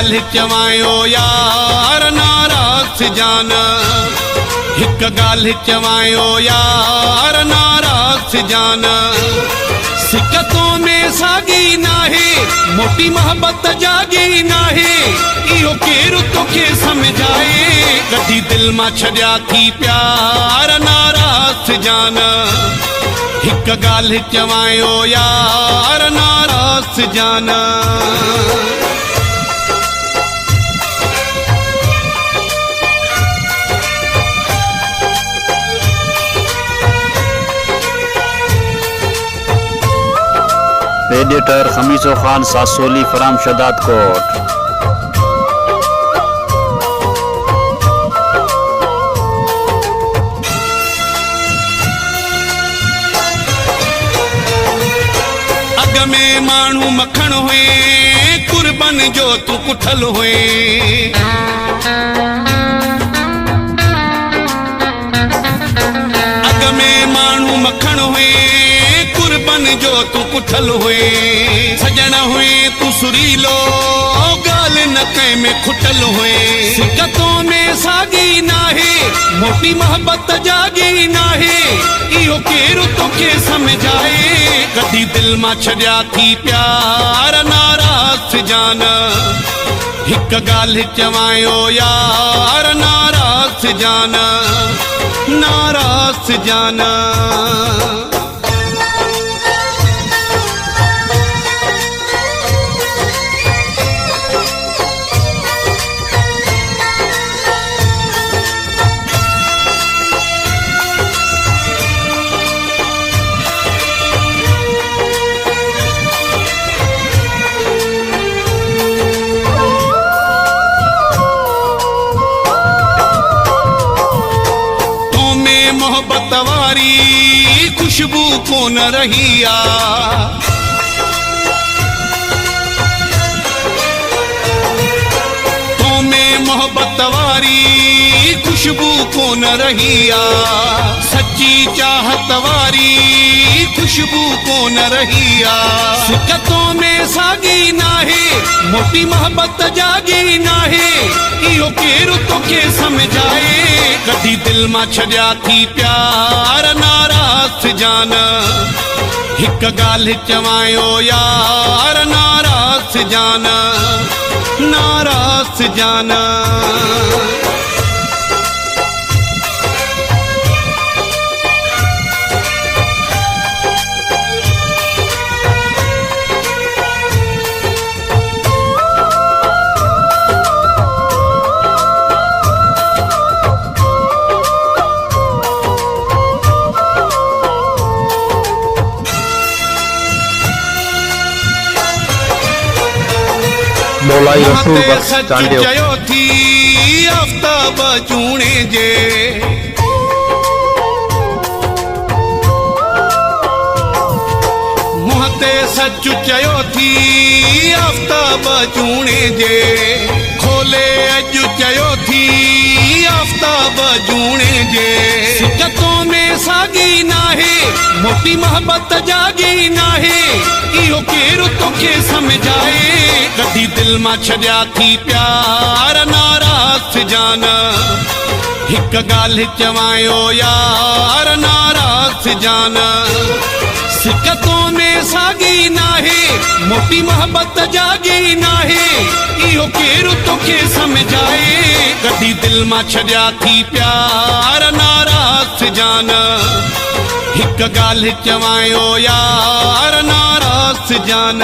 ॻाल्हि चवायो यार नाराज़ जान, हिक ॻाल्हि चवायो यार नाराज़ जान। सिकतों में सागी नाहे, मोटी मोहब्बत जागी नाहे, इहो केरु तोखे समझाए। कॾी दिल मां छॾिया थी प्यार नाराज़ जान, हिक ॻाल्हि चवायो यार नाराज़ जान। एडिटर खमीसो खान सासोली फराम शदाद कोट। अग में मानू मखण हुए, कुर्बन जो तू कुठल हुए। अग में मानू मखण हुए, कुर्बन जो तू कुठल हुए। सजन हुए तू सुरीलो, गाल न कंहिं में खुटल हुए। सिकतों में सागी नाहे, मोटी मोहब्बत जागी नाहे, इहो केरु तोखे समझाए। कॾी दिल मां छॾिया थी प्यार नाराज़ जान, हिक ॻाल्हि चवायो यार नाराज़ जान, नाराज़ जान। मोहब्बत वारी खुशबू कोन रही आ, तो में मोहब्बत वारी खुशबू कोन रही आ। सच्ची चाहत वारी खुशबू कोन रही आ। सिकतों में सागी नाहे, मोटी मोहब्बत जागी नाहे, इहो केरु तोखे समझाए। कॾी दिल मां छॾिया थी प्यार नाराज़ जान, हिक ॻाल्हि चवायो यार नाराज़ जान, नाराज़ जान। मौलाई रसूल बख्श चांडियो। चयो थी आफ़ताब चूणे जे, मुंह ते सच चयो थी आफ़ताब चूणे जे। खोले अॼु चयो थी आफ़ताब चूणे जे। सिकतों में सागी नाहे, मोटी मोहब्बत जागी नाहे, इहो केरु तोखे समझाए। कॾी दिल मां छॾिया थी प्यार नाराज़ जान, हिक ॻाल्हि चवायो यार नाराज़ जान। सिकतों में सागी नाहे, मोटी मोहब्बत जागी नाहे, इहो केरु तोखे समझाए। कॾी दिल मां छॾिया थी प्यार नाराज़ जान, हिक ॻाल्हि चवायो यार नाराज़ जान।